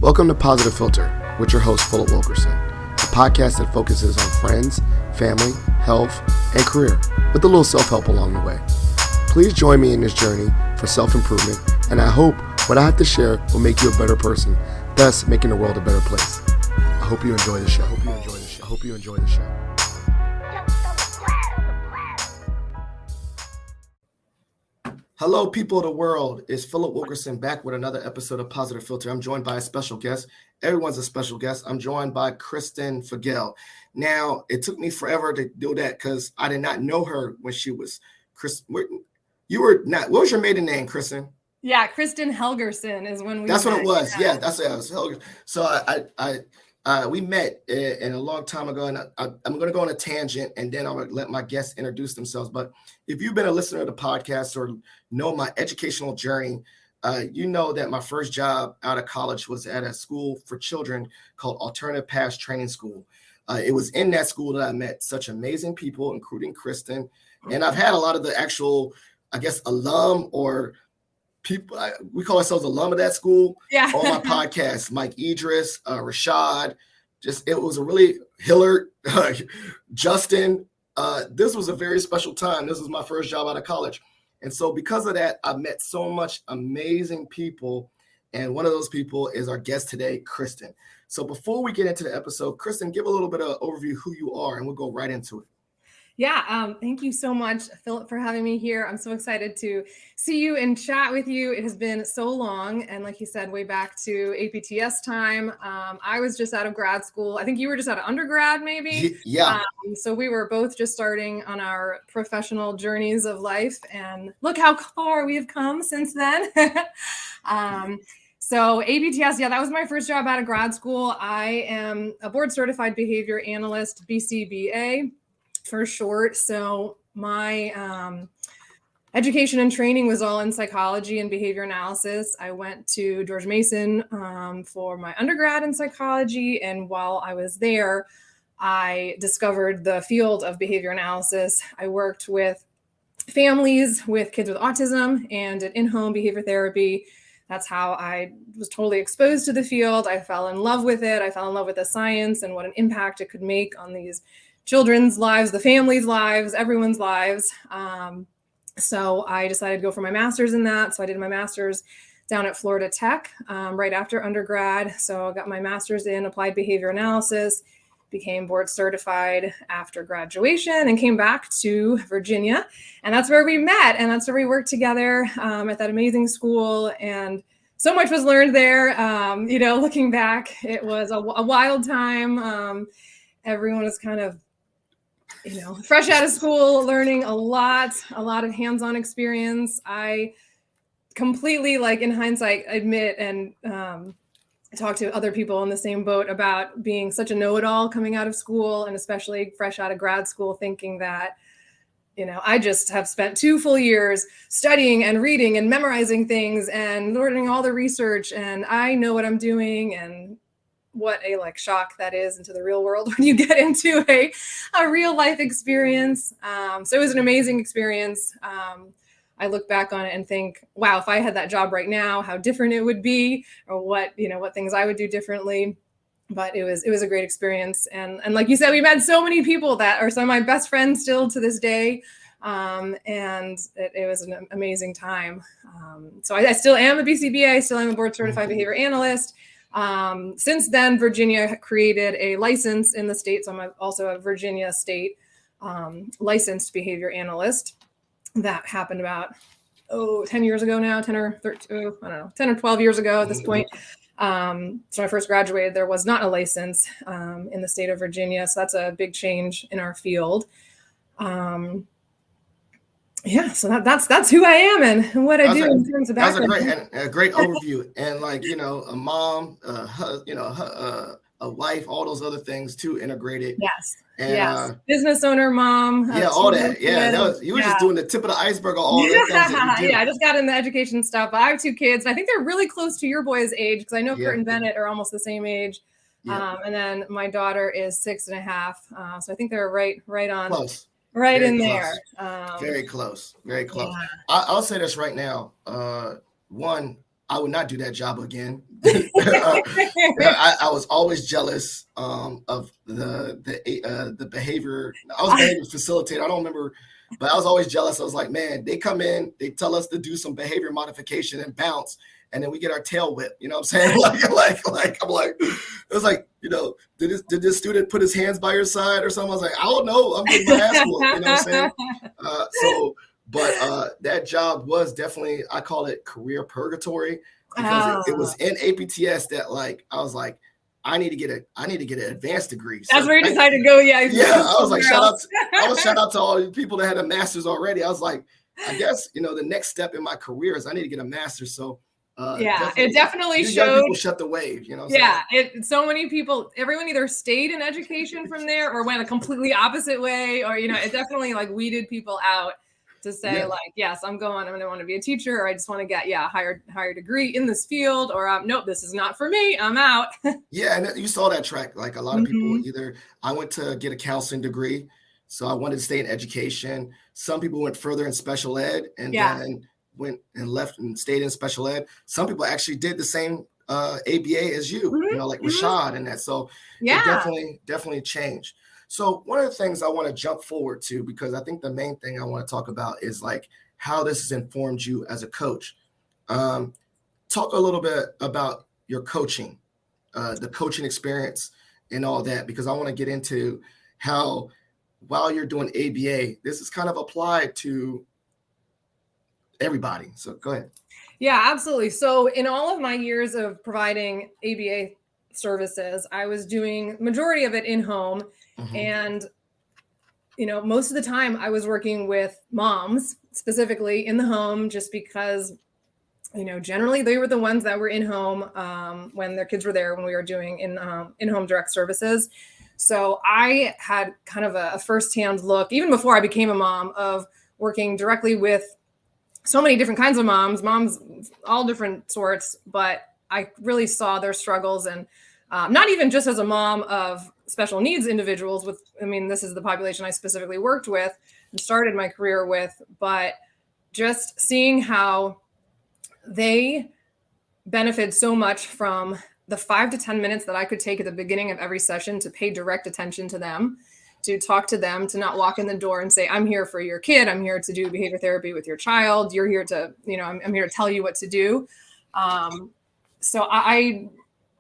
Welcome to Positive Philter with your host, Philip Wilkerson, a podcast that focuses on friends, family, health, and career, with a little self-help along the way. Please join me in this journey for self-improvement, and I hope what I have to share will make you a better person, thus making the world a better place. I hope you enjoy the show. I hope you enjoy the show. Hello, people of the world. It's Philip Wilkerson back with another episode of Positive Philter. I'm joined by a special guest. Everyone's a special guest. I'm joined by Kristin Frigeli. Now, it took me forever to do that because I did not know her when she was Chris. You were not. What was your maiden name, Kristin? Yeah, Kristin Helgerson is when we. That's met. What it was. Yeah, that's what it was. Helgerson. So we met in a long time ago, and I'm going to go on a tangent, and then I'm going to let my guests introduce themselves. But if you've been a listener to the podcast or know my educational journey, you know that my first job out of college was at a school for children called Alternative Paths Training School. It was in that school that I met such amazing people, including Kristin. And I've had a lot of the actual, I guess, alum or people, we call ourselves alum of that school, on my podcast. Mike Idris, Rashad, it was a really Hillard, Justin. This was a very special time. This was my first job out of college. And so because of that, I've met so much amazing people. And one of those people is our guest today, Kristin. So before we get into the episode, Kristin, give a little bit of overview who you are, and we'll go right into it. Yeah, thank you so much, Philip, for having me here. I'm so excited to see you and chat with you. It has been so long. And like you said, way back to APTS time, I was just out of grad school. I think you were just out of undergrad, maybe. Yeah. So we were both just starting on our professional journeys of life. And look how far we have come since then. So APTS, that was my first job out of grad school. I am a board certified behavior analyst, BCBA. For short. So my education and training was all in psychology and behavior analysis. I went to George Mason for my undergrad in psychology. And while I was there, I discovered the field of behavior analysis. I worked with families with kids with autism and did in-home behavior therapy. That's how I was totally exposed to the field. I fell in love with it. I fell in love with the science and what an impact it could make on these children's lives, the family's lives, everyone's lives. So I decided to go for my master's in that. So I did my master's down at Florida Tech right after undergrad. So I got my master's in applied behavior analysis, became board certified after graduation, and came back to Virginia. And that's where we met. And that's where we worked together at that amazing school. And so much was learned there. Looking back, it was a wild time. Everyone was kind of fresh out of school, learning a lot of hands-on experience. I completely, in hindsight, admit and talk to other people in the same boat about being such a know-it-all coming out of school, and especially fresh out of grad school, thinking that, I just have spent 2 full years studying and reading and memorizing things and learning all the research, and I know what I'm doing. And what a shock that is into the real world when you get into a real life experience. So it was an amazing experience. I look back on it and think, wow, if I had that job right now, how different it would be, or what things I would do differently. But it was a great experience. And like you said, we met so many people that are some of my best friends still to this day. And it was an amazing time. So I still am a BCBA. I still am a board certified behavior analyst. Since then, Virginia created a license in the state. So I'm also a Virginia state licensed behavior analyst. That happened about 10 years ago now, 10 or 12 years ago at this point. So when I first graduated, there was not a license in the state of Virginia. So that's a big change in our field. So that's who I am and what I do in terms of background. That's a great overview. And a mom, a wife, all those other things too integrated. Yes. And, yes. Business owner, mom. All that. Yeah. You were just doing the tip of the iceberg of all that. I just got in the education stuff. I have 2 kids. I think they're really close to your boy's age because I know Kurt and Bennett are almost the same age. Yeah. And then my daughter is 6.5. So I think they're right on. Close. Right very in close. There. Very close. Very close. Yeah. I'll say this right now. One, I would not do that job again. I was always jealous of the behavior. I was a behavior facilitator. I don't remember, but I was always jealous. I was like, man, they come in, they tell us to do some behavior modification and bounce, and then we get our tail whipped. You know what I'm saying? like I'm like, it was like, you know, did this student put his hands by your side or something? I was like, I don't know. I'm getting my ass whooped. You know what I'm saying? But that job was definitely, I call it career purgatory, because it was in APTS that, like, I was like, I need to get an advanced degree. That's where you decided to go. Yeah. I was like, shout out to all the people that had a master's already. I was like, I guess, you know, the next step in my career is I need to get a master's. So it definitely showed. Young people shut the wave, you know. So many people, everyone either stayed in education from there or went a completely opposite way, or, you know, it definitely like weeded people out to say like, yes, I'm going to want to be a teacher, or I just want to get a higher degree in this field, or nope, this is not for me, I'm out. Yeah, and you saw that track. Like a lot of people, either I went to get a counseling degree, so I wanted to stay in education. Some people went further in special ed and then went and left and stayed in special ed. Some people actually did the same ABA as you, you know, like Rashad and that. So it definitely changed. So one of the things I want to jump forward to, because I think the main thing I want to talk about is like how this has informed you as a coach. Talk a little bit about your coaching, the coaching experience and all that, because I want to get into how, while you're doing ABA, this is kind of applied to everybody. So go ahead. Yeah, absolutely. So in all of my years of providing ABA services, I was doing majority of it in home. And, you know, most of the time I was working with moms specifically in the home, just because, you know, generally they were the ones that were in home when their kids were there, when we were doing in-home direct services. So I had kind of a firsthand look, even before I became a mom, of working directly with so many different kinds of moms, all different sorts, but I really saw their struggles, and not even just as a mom of special needs individuals this is the population I specifically worked with and started my career with, but just seeing how they benefit so much from the 5 to 10 minutes that I could take at the beginning of every session to pay direct attention to them, to talk to them, to not walk in the door and say, I'm here for your kid. I'm here to do behavior therapy with your child. You're here to, you know, I'm here to tell you what to do. So I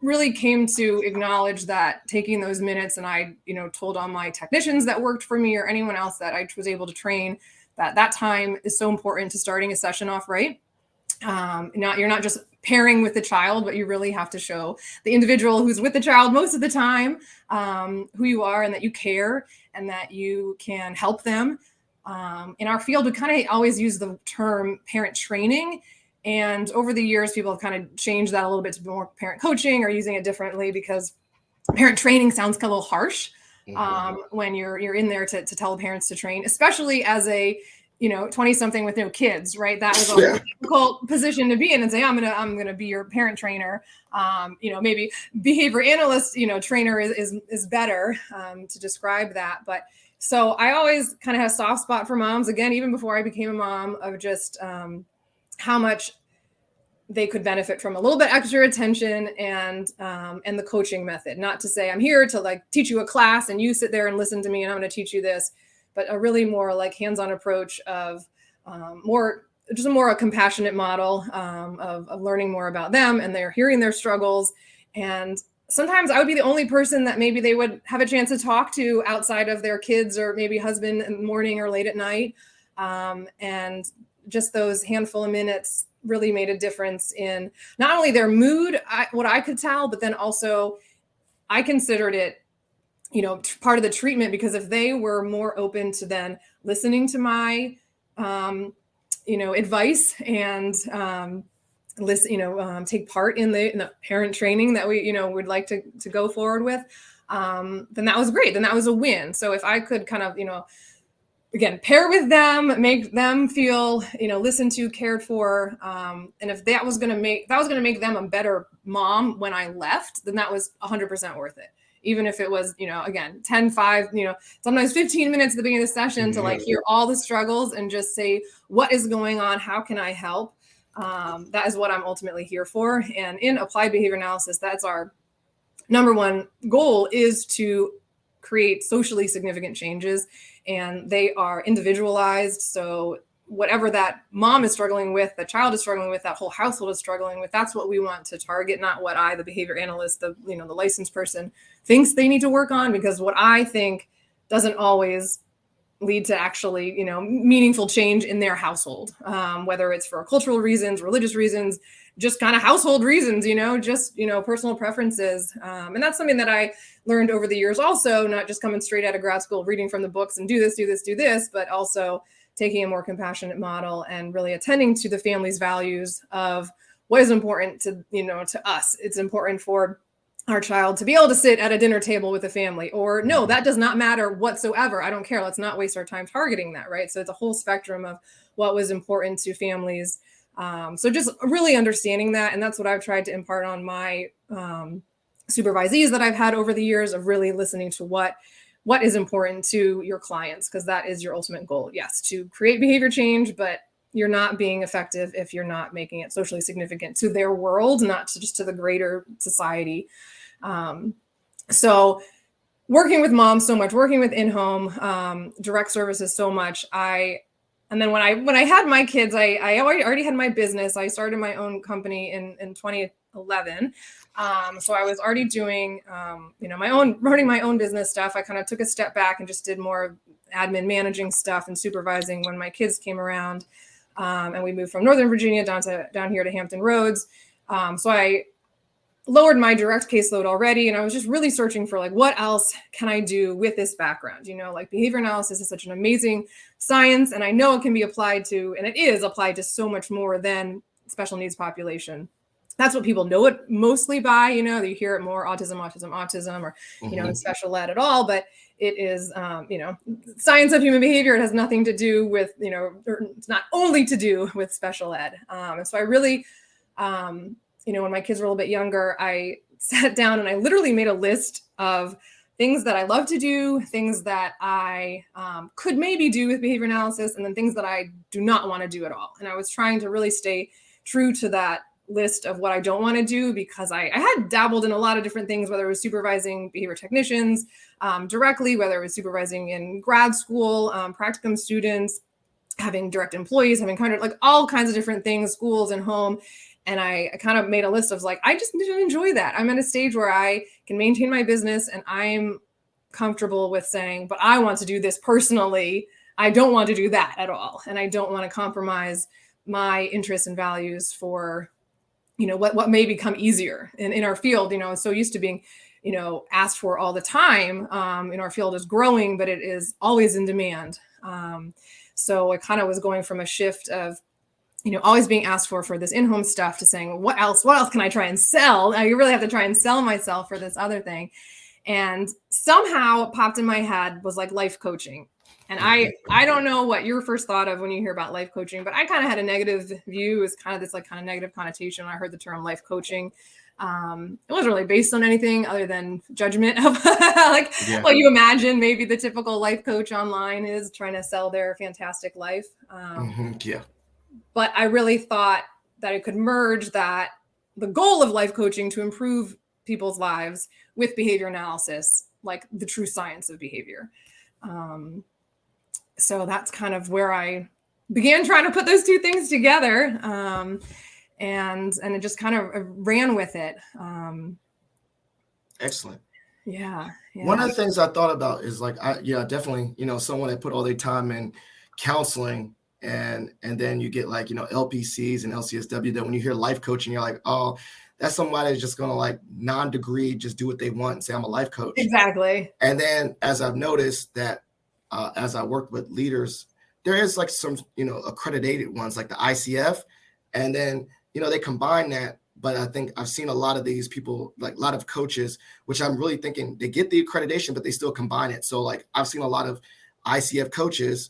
really came to acknowledge that taking those minutes, and I, you know, told all my technicians that worked for me or anyone else that I was able to train, that time is so important to starting a session off right. You're not just pairing with the child, but you really have to show the individual who's with the child most of the time who you are, and that you care, and that you can help them. In our field, we kind of always use the term parent training. And over the years, people have kind of changed that a little bit to more parent coaching, or using it differently, because parent training sounds a little harsh when you're in there to tell the parents to train, especially as a 20-something with no kids, right? That was a difficult position to be in, and say, I'm gonna be your parent trainer. Maybe behavior analyst, trainer is better to describe that. But so I always kind of had a soft spot for moms, again, even before I became a mom, of just how much they could benefit from a little bit extra attention and the coaching method. Not to say I'm here to like teach you a class and you sit there and listen to me and I'm going to teach you this, but a really more like hands-on approach of a compassionate model of learning more about them, and they're hearing their struggles. And sometimes I would be the only person that maybe they would have a chance to talk to outside of their kids, or maybe husband in the morning or late at night. And just those handful of minutes really made a difference in not only their mood, what I could tell, but then also I considered it, part of the treatment, because if they were more open to then listening to my, advice and take part in the parent training that we, would like to go forward with, then that was great. Then that was a win. So if I could kind of, again, pair with them, make them feel, listened to, cared for. And if that was going to make them a better mom when I left, then that was 100% worth it. Even if it was, again, 10, 5, sometimes 15 minutes at the beginning of the session to like hear all the struggles and just say, what is going on? How can I help? That is what I'm ultimately here for. And in applied behavior analysis, that's our number one goal, is to create socially significant changes, and they are individualized. So whatever that mom is struggling with, the child is struggling with, that whole household is struggling with, that's what we want to target, not what I, the behavior analyst, the licensed person, thinks they need to work on, because what I think doesn't always lead to actually, meaningful change in their household, whether it's for cultural reasons, religious reasons, just kind of household reasons, just, personal preferences. And that's something that I learned over the years also, not just coming straight out of grad school, reading from the books and do this, but also taking a more compassionate model and really attending to the family's values of what is important to, to us. It's important for our child to be able to sit at a dinner table with a family, or no, that does not matter whatsoever. I don't care. Let's not waste our time targeting that. Right. So it's a whole spectrum of what was important to families. So just really understanding that. And that's what I've tried to impart on my supervisees that I've had over the years, of really listening to what is important to your clients, because that is your ultimate goal. Yes, to create behavior change, but you're not being effective if you're not making it socially significant to their world, not just to the greater society. So working with moms so much, working with in-home direct services so much. And then when I had my kids, I already had my business. I started my own company in 2011. So I was already doing, running my own business stuff. I kind of took a step back and just did more admin, managing stuff and supervising when my kids came around. And we moved from Northern Virginia down here to Hampton Roads. So I lowered my direct caseload already. And I was just really searching for what else can I do with this background? Behavior analysis is such an amazing science, and I know it can be applied to, and it is applied to so much more than special needs population. That's what people know it mostly by, you hear it more, autism, or, special ed at all, but it is, science of human behavior. It has nothing to do with, or it's not only to do with special ed. And so I really, when my kids were a little bit younger, I sat down and I literally made a list of things that I love to do, things that I could maybe do with behavior analysis, and then things that I do not want to do at all. And I was trying to really stay true to that list of what I don't want to do, because I had dabbled in a lot of different things, whether it was supervising behavior technicians directly, whether it was supervising in grad school, practicum students, having direct employees, having kind of all kinds of different things, schools and home. And I kind of made a list of I just didn't enjoy that. I'm at a stage where I can maintain my business and I'm comfortable with saying, but I want to do this personally. I don't want to do that at all. And I don't want to compromise my interests and values for, what may become easier in our field. It's so used to being, asked for all the time. Our field is growing, but it is always in demand. So I kind of was going from a shift of, always being asked for this in-home stuff to saying, what else can I try and sell? You really have to try and sell myself for this other thing. And somehow what popped in my head was life coaching. And I don't know what your first thought of when you hear about life coaching, but I kind of had a negative view. It's kind of this kind of negative connotation when I heard the term life coaching. It wasn't really based on anything other than judgment of what you imagine maybe the typical life coach online is trying to sell their fantastic life. But I really thought that it could merge that the goal of life coaching to improve people's lives with behavior analysis, the true science of behavior. So that's kind of where I began trying to put those two things together. And it just kind of ran with it. Excellent. Yeah. One of the things I thought about is definitely, someone that put all their time in counseling, and then you get LPCs and LCSW, that when you hear life coaching, you're like, oh, that's somebody that's just going to non-degree, just do what they want and say, I'm a life coach. Exactly. And then as I've noticed that as I work with leaders, there is some, accredited ones like the ICF. And then, they combine that. But I think I've seen a lot of these people, a lot of coaches, which I'm really thinking they get the accreditation, but they still combine it. So I've seen a lot of ICF coaches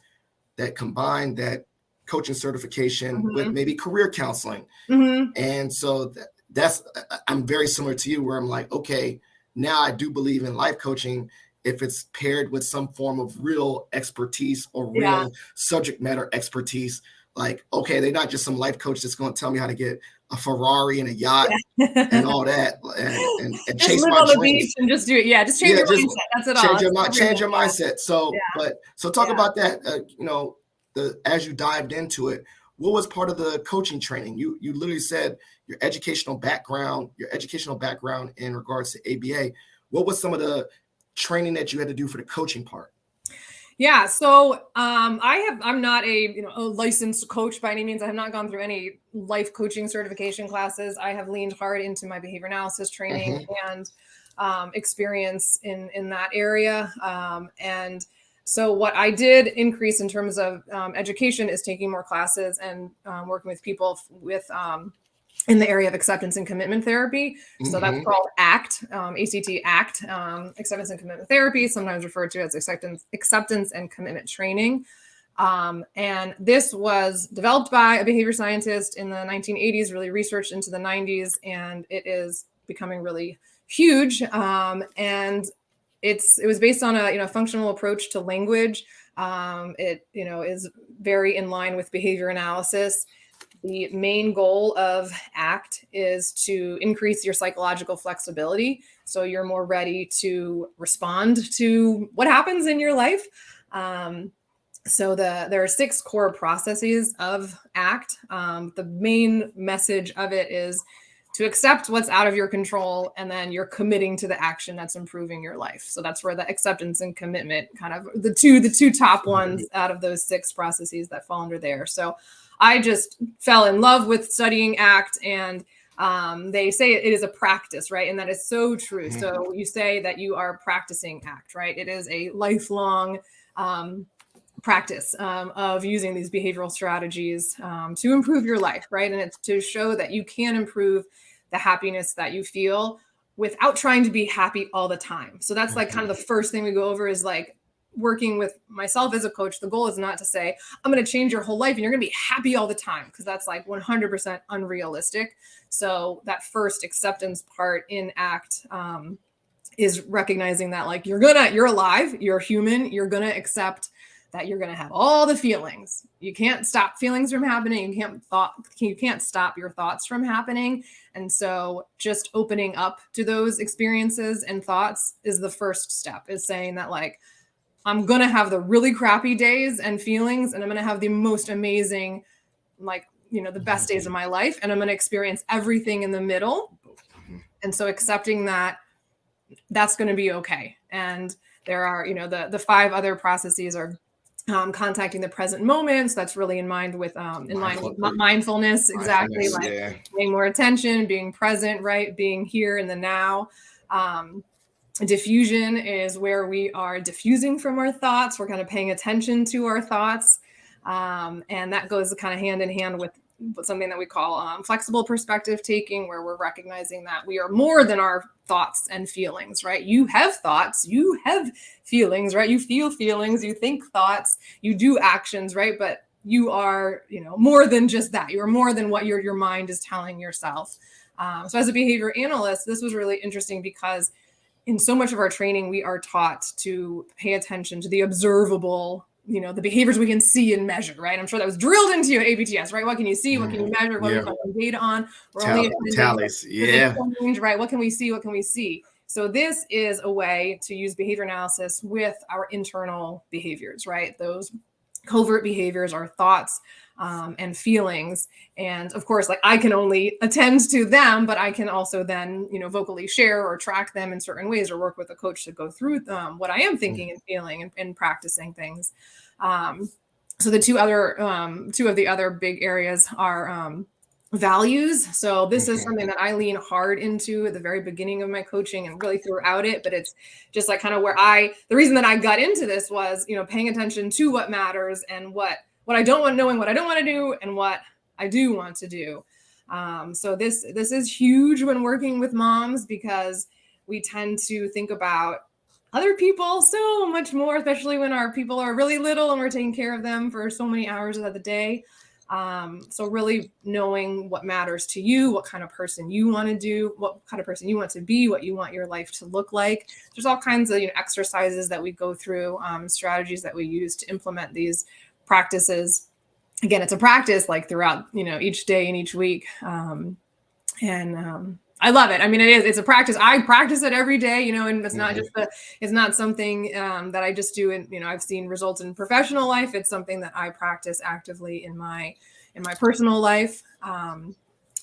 that combine that coaching certification with maybe career counseling. And so that's, I'm very similar to you, where I'm okay, now I do believe in life coaching if it's paired with some form of real expertise or real subject matter expertise. like, okay, they're not just some life coach that's going to tell me how to get a Ferrari and a yacht and all that and just chase live my on the dreams. beach and just do it. Yeah, just change your mindset. That's it all. Change your mindset. So, talk Yeah. about that. As you dived into it, what was part of the coaching training? You literally said your educational background in regards to ABA. What was some of the training that you had to do for the coaching part? Yeah, so I'm not a licensed coach by any means. I have not gone through any life coaching certification classes. I have leaned hard into my behavior analysis training and experience in that area. And so what I did increase in terms of education is taking more classes and working with people with in the area of acceptance and commitment therapy. So that's called ACT, ACT, acceptance and commitment therapy, sometimes referred to as acceptance and commitment training. And this was developed by a behavior scientist in the 1980s, really researched into the 90s, and it is becoming really huge. And it was based on a functional approach to language. It is very in line with behavior analysis. The main goal of ACT is to increase your psychological flexibility, so you're more ready to respond to what happens in your life. So there are 6 core processes of ACT. The main message of it is to accept what's out of your control, and then you're committing to the action that's improving your life. So that's where the acceptance and commitment, kind of the two top ones out of those 6 processes that fall under there. So I just fell in love with studying ACT, and they say it is a practice, right? And that is so true. So you say that you are practicing ACT, right? It is a lifelong practice of using these behavioral strategies to improve your life, right? And it's to show that you can improve the happiness that you feel without trying to be happy all the time. So that's like kind of the first thing we go over is like, working with myself as a coach, the goal is not to say, I'm going to change your whole life and you're going to be happy all the time, because that's like 100% unrealistic. So that first acceptance part in ACT is recognizing that like you're alive, you're human, you're going to accept that you're going to have all the feelings. You can't stop feelings from happening. You can't stop your thoughts from happening. And so just opening up to those experiences and thoughts is the first step, is saying that like, I'm going to have the really crappy days and feelings, and I'm going to have the most amazing, like, the best days of my life. And I'm going to experience everything in the middle. And so accepting that that's going to be okay. And there are, the 5 other processes are contacting the present moment. So that's really in line with mindfulness. Exactly. Like paying more attention, being present, right? Being here in the now. Diffusion is where we are diffusing from our thoughts. We're kind of paying attention to our thoughts. And that goes kind of hand in hand with something that we call flexible perspective taking, where we're recognizing that we are more than our thoughts and feelings, right? You have thoughts, you have feelings, right? You feel feelings, you think thoughts, you do actions, right? But you are, more than just that. You are more than what your mind is telling yourself. So as a behavior analyst, this was really interesting because in so much of our training, we are taught to pay attention to the observable, the behaviors we can see and measure, right? I'm sure that was drilled into you at ABTS, right? What can you see? What can you measure? What are we collecting data on? We're only tallies. Right? What can we see? What can we see? So this is a way to use behavior analysis with our internal behaviors, right? Those covert behaviors are thoughts and feelings. And of course, like I can only attend to them, but I can also then, vocally share or track them in certain ways, or work with a coach to go through what I am thinking and feeling and practicing things. So the two of the other big areas are values. So this is something that I lean hard into at the very beginning of my coaching and really throughout it. But it's just like kind of where the reason that I got into this was, paying attention to what matters and what I don't want, knowing what I don't want to do and what I do want to do. So this is huge when working with moms, because we tend to think about other people so much more, especially when our people are really little and we're taking care of them for so many hours of the day. So really knowing what matters to you, what kind of person you want to do, what kind of person you want to be, what you want your life to look like. There's all kinds of exercises that we go through, strategies that we use to implement these practices. again, it's a practice like throughout, each day and each week. I love it. I mean, it's a practice. I practice it every day, and it's not just it's not something that I just do. And, I've seen results in professional life. It's something that I practice actively in my personal life.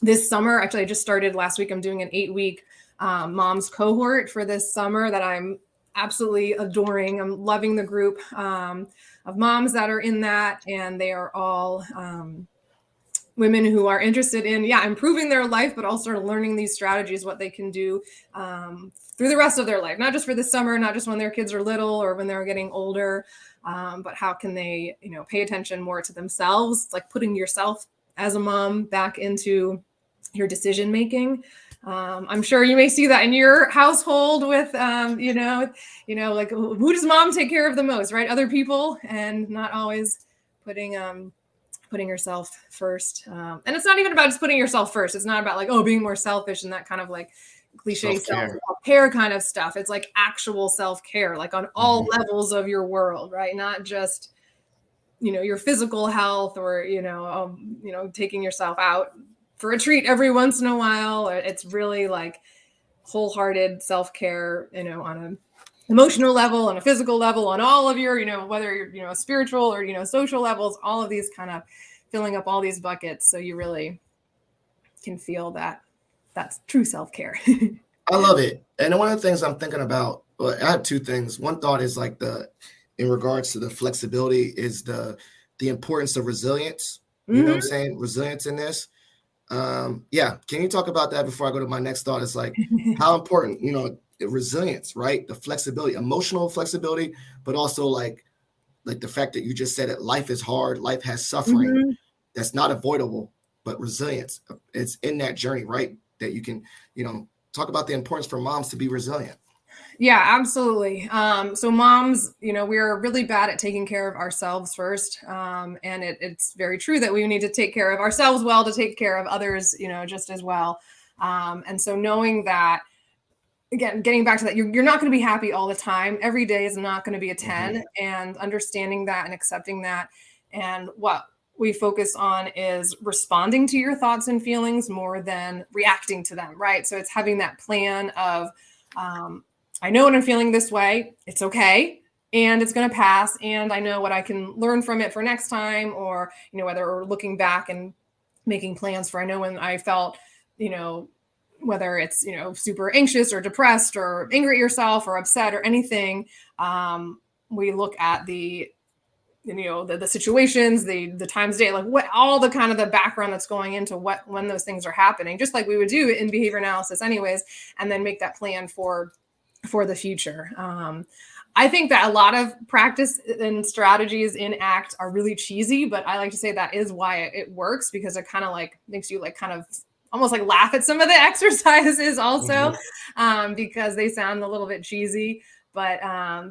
This summer, actually, I just started last week. I'm doing an 8-week moms cohort for this summer that I'm absolutely adoring. I'm loving the group of moms that are in that, and they are all women who are interested in, improving their life, but also learning these strategies, what they can do through the rest of their life, not just for the summer, not just when their kids are little or when they're getting older, but how can they, pay attention more to themselves. It's like putting yourself as a mom back into your decision making. I'm sure you may see that in your household with, like who does mom take care of the most, right? Other people, and not always putting yourself first. And it's not even about just putting yourself first. It's not about like, being more selfish and that kind of like cliche self-care kind of stuff. It's like actual self-care, like on all levels of your world, right? Not just, your physical health or, taking yourself out for a treat every once in a while. It's really like wholehearted self-care, on an emotional level, on a physical level, on all of your, whether you're, spiritual or, social levels, all of these kind of filling up all these buckets. So you really can feel that that's true self-care. I love it. And one of the things I'm thinking about, well, I have two things. One thought is like in regards to the flexibility is the importance of resilience. You know what I'm saying? Resilience in this. Can you talk about that before I go to my next thought? It's like how important, resilience, right? The flexibility, emotional flexibility, but also like the fact that you just said it, life is hard, life has suffering. That's not avoidable, but resilience, it's in that journey, right? That you can, talk about the importance for moms to be resilient. Yeah, absolutely. So moms, we're really bad at taking care of ourselves first. And it's very true that we need to take care of ourselves well to take care of others, just as well. And so knowing that, again, getting back to that, you're not going to be happy all the time. Every day is not going to be a 10, and understanding that and accepting that. And what we focus on is responding to your thoughts and feelings more than reacting to them, right? So it's having that plan of, I know when I'm feeling this way, it's okay. And it's going to pass. And I know what I can learn from it for next time, or, whether we're looking back and making plans for, I know when I felt, whether it's, super anxious or depressed or angry at yourself or upset or anything, we look at the situations, the times day, like what, all the kind of the background that's going into when those things are happening, just like we would do in behavior analysis anyways, and then make that plan for the future. I think that a lot of practice and strategies in ACT are really cheesy, but I like to say that is why it works, because it kind of like makes you like kind of almost like laugh at some of the exercises also, because they sound a little bit cheesy, but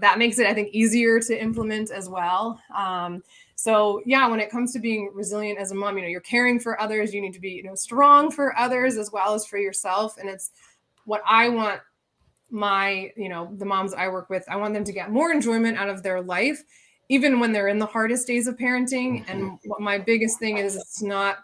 that makes it, I think, easier to implement as well. So yeah, when it comes to being resilient as a mom, you're caring for others, you need to be, strong for others as well as for yourself. And it's what I want my, the moms I work with, I want them to get more enjoyment out of their life, even when they're in the hardest days of parenting. And what my biggest thing is, it's not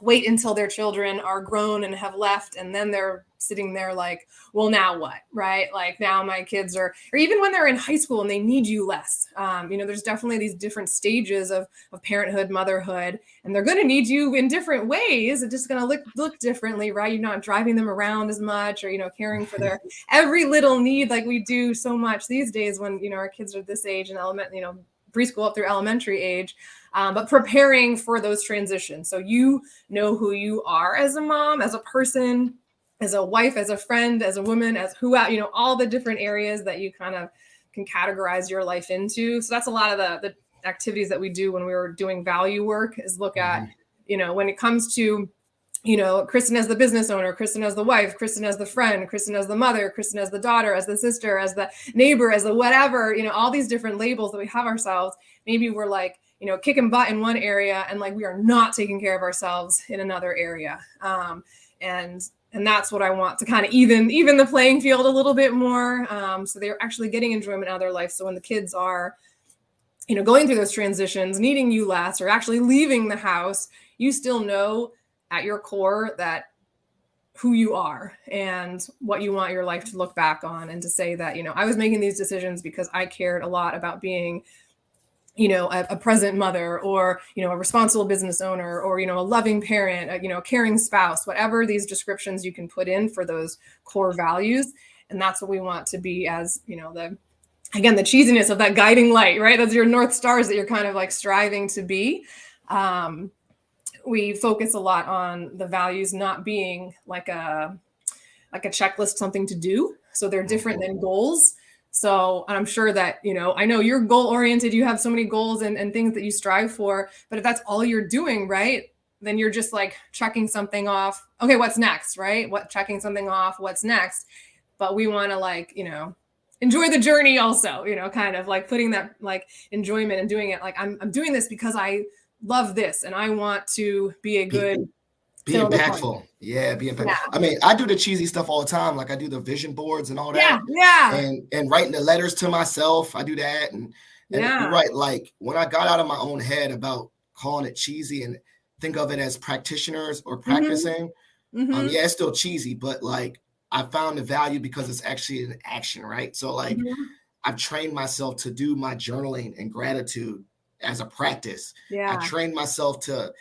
wait until their children are grown and have left, and then they're sitting there like, well, now what, right? Like now my kids are, or even when they're in high school and they need you less. There's definitely these different stages of parenthood, motherhood, and they're going to need you in different ways. It's just going to look differently, right? You're not driving them around as much, or, caring for their every little need like we do so much these days when, our kids are this age and preschool up through elementary age. But preparing for those transitions. So you know who you are as a mom, as a person, as a wife, as a friend, as a woman, as all the different areas that you kind of can categorize your life into. So that's a lot of the activities that we do when we were doing value work, is look at, when it comes to, Kristin as the business owner, Kristin as the wife, Kristin as the friend, Kristin as the mother, Kristin as the daughter, as the sister, as the neighbor, as the whatever, all these different labels that we have ourselves. Maybe we're like, kicking butt in one area and like we are not taking care of ourselves in another area. And that's what I want to kind of even the playing field a little bit more. So they're actually getting enjoyment out of their life. So when the kids are going through those transitions, needing you less, or actually leaving the house, you still know at your core that who you are and what you want your life to look back on, and to say that, I was making these decisions because I cared a lot about being, a present mother, or, a responsible business owner, or, a loving parent, a caring spouse, whatever these descriptions you can put in for those core values. And that's what we want to be as, the cheesiness of that guiding light, right? That's your North Stars that you're kind of like striving to be. We focus a lot on the values not being like a checklist, something to do. So they're different than goals. So I'm sure that, I know you're goal oriented, you have so many goals and things that you strive for, but if that's all you're doing, right, then you're just like checking something off. Okay, what's next, right? Checking something off, what's next? But we want to like, enjoy the journey also, kind of like putting that like enjoyment and doing it. Like I'm doing this because I love this and I want to be a good be impactful. Yeah, be impactful. Yeah. I mean, I do the cheesy stuff all the time. Like I do the vision boards and all that. Yeah. And writing the letters to myself. I do that. And you're right. Like when I got out of my own head about calling it cheesy and think of it as practitioners or practicing, yeah, it's still cheesy, but like I found the value because it's actually an action, right? So like I've trained myself to do my journaling and gratitude as a practice. Yeah. I trained myself to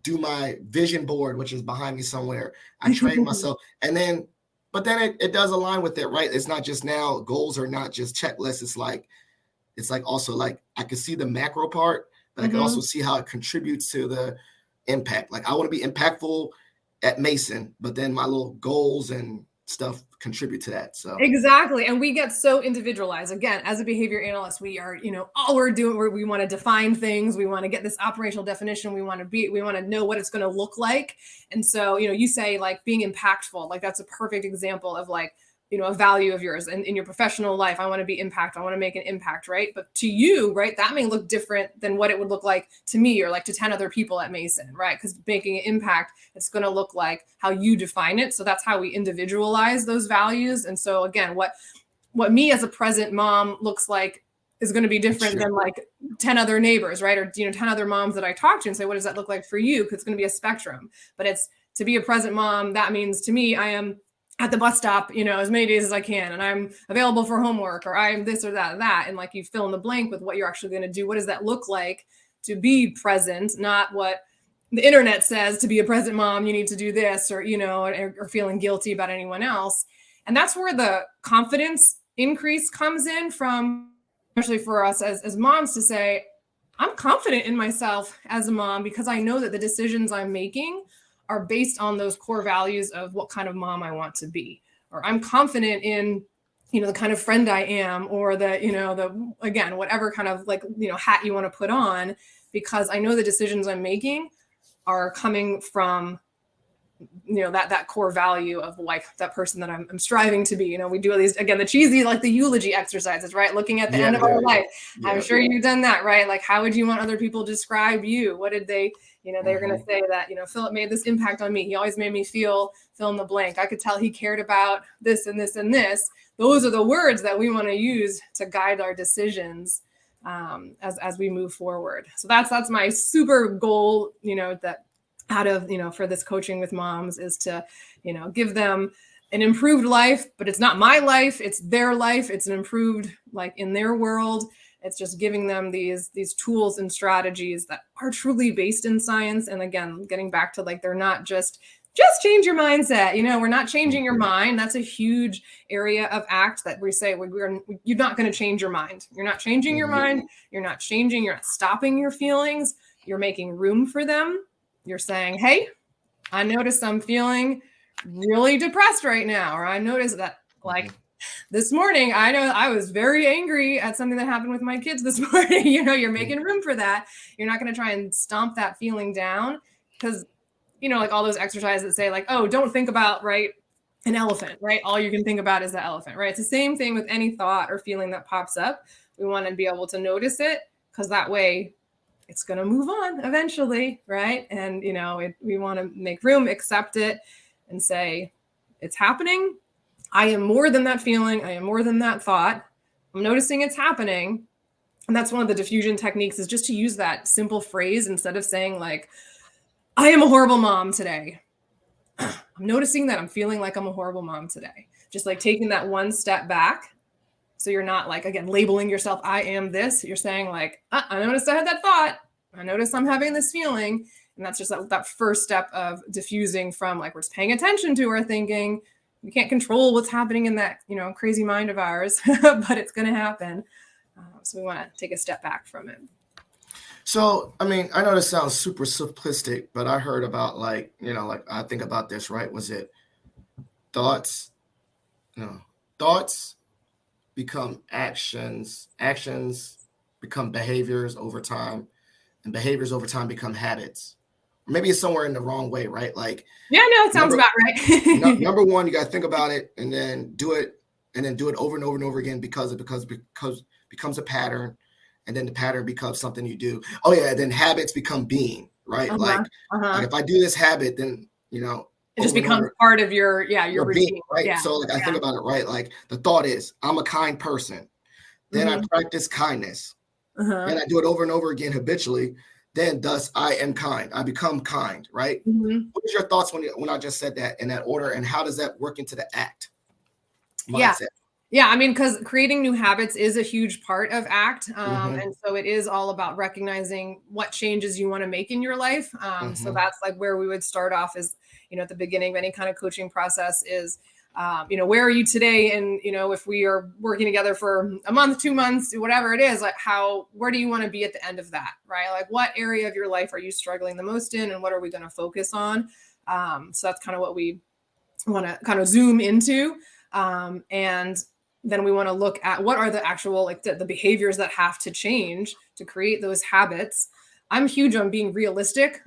do my vision board, which is behind me somewhere. I trained myself. And then, but then it does align with it, right? It's not just now, goals are not just checklists. It's like also like, I can see the macro part, but I can also see how it contributes to the impact. Like I want to be impactful at Mason, but then my little goals and stuff contribute to that. So exactly. And we get so individualized. Again, as a behavior analyst, we are, all we're doing, we want to define things. We want to get this operational definition. We want to know what it's going to look like. And so, you say like being impactful, like that's a perfect example of like, a value of yours. And in your professional life, I want to be impactful. I want to make an impact, right? But to you, right, that may look different than what it would look like to me or like to 10 other people at Mason, right? Because making an impact, it's going to look like how you define it. So that's how we individualize those values. And so again, what me as a present mom looks like is going to be different than like 10 other neighbors, right? Or, 10 other moms that I talk to and say, what does that look like for you? Because it's going to be a spectrum. But it's to be a present mom, that means to me, I am at the bus stop, as many days as I can, and I'm available for homework, or I'm this or that. And like you fill in the blank with what you're actually going to do. What does that look like to be present? Not what the internet says to be a present mom, you need to do this, or, or feeling guilty about anyone else. And that's where the confidence increase comes in from, especially for us as moms, to say, I'm confident in myself as a mom because I know that the decisions I'm making are based on those core values of what kind of mom I want to be. Or I'm confident in, the kind of friend I am, or again, whatever kind of like, hat you want to put on, because I know the decisions I'm making are coming from, that core value of like that person that I'm striving to be. We do these, again, the cheesy, like the eulogy exercises, right? Looking at the end of our life. Yeah. I'm sure you've done that, right? Like, how would you want other people to describe you? What did they, they're going to say that, Philip made this impact on me. He always made me feel fill in the blank. I could tell he cared about this and this and this. Those are the words that we want to use to guide our decisions as we move forward. So that's my super goal, that out of, for this coaching with moms is to, give them an improved life, but it's not my life. It's their life. It's an improved, like in their world. It's just giving them these tools and strategies that are truly based in science. And again, getting back to like, they're not just change your mindset. We're not changing your mind. That's a huge area of ACT that we say you're not going to change your mind. You're not changing your mind. You're not stopping your feelings. You're making room for them. You're saying, hey, I noticed I'm feeling really depressed right now. Or I noticed that like this morning, I know I was very angry at something that happened with my kids this morning. You're making room for that. You're not going to try and stomp that feeling down because, like all those exercises that say like, oh, don't think about, right, an elephant, right? All you can think about is the elephant, right? It's the same thing with any thought or feeling that pops up. We want to be able to notice it because that way it's going to move on eventually, right? And, we want to make room, accept it, and say, it's happening. I am more than that feeling. I am more than that thought. I'm noticing it's happening. And that's one of the diffusion techniques, is just to use that simple phrase instead of saying like, I am a horrible mom today. I'm noticing that I'm feeling like I'm a horrible mom today. Just like taking that one step back. So you're not like, again, labeling yourself, I am this. You're saying like, I noticed I had that thought. I noticed I'm having this feeling. And that's just that first step of diffusing from like, we're just paying attention to our thinking. We can't control what's happening in that, crazy mind of ours, but it's going to happen. So we want to take a step back from it. So, I mean, I know this sounds super simplistic, but I heard about like I think about this, right? Was it thoughts? No, thoughts become actions, actions become behaviors over time, and behaviors over time become habits. Maybe it's somewhere in the wrong way, right? Like, yeah, no, it sounds about right. Number one, you got to think about it and then do it over and over and over again because it becomes a pattern, and then the pattern becomes something you do. Oh yeah, then habits become being, right? Like if I do this habit, then it just becomes part of your routine, being, right? Yeah. So like I think about it, right? Like the thought is, I'm a kind person. Then I practice kindness. Then I do it over and over again habitually. Then thus I am kind. I become kind, right? What is your thoughts when I just said that in that order, and how does that work into the ACT mindset? Yeah, I mean, because creating new habits is a huge part of ACT. And so it is all about recognizing what changes you want to make in your life. So that's like where we would start off is, at the beginning of any kind of coaching process is, where are you today? And, if we are working together for a month, 2 months, whatever it is, like where do you want to be at the end of that, right? Like what area of your life are you struggling the most in, and what are we going to focus on? So that's kind of what we want to kind of zoom into. And then we want to look at what are the actual, like the behaviors that have to change to create those habits. I'm huge on being realistic.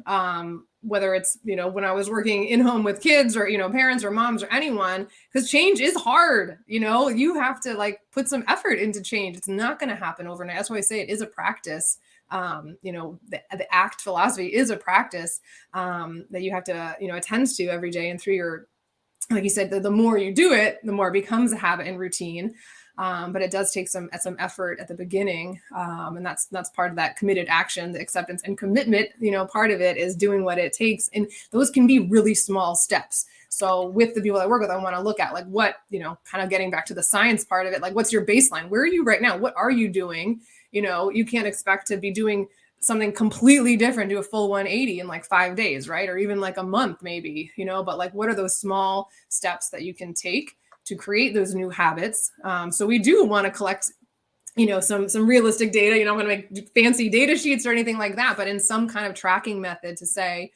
Whether it's, when I was working in home with kids or, parents or moms or anyone, because change is hard. You have to like put some effort into change. It's not going to happen overnight. That's why I say it is a practice. The ACT philosophy is a practice that you have to, attend to every day, and through your, like you said, the more you do it, the more it becomes a habit and routine. But it does take some effort at the beginning. And that's part of that committed action, the acceptance and commitment, part of it is doing what it takes. And those can be really small steps. So with the people I work with, I want to look at like what, kind of getting back to the science part of it, like what's your baseline? Where are you right now? What are you doing? You can't expect to be doing something completely different, do a full 180 in like 5 days, right? Or even like a month maybe, but like what are those small steps that you can take to create those new habits? So we do want to collect, some realistic data. I'm going to make fancy data sheets or anything like that, but in some kind of tracking method to say,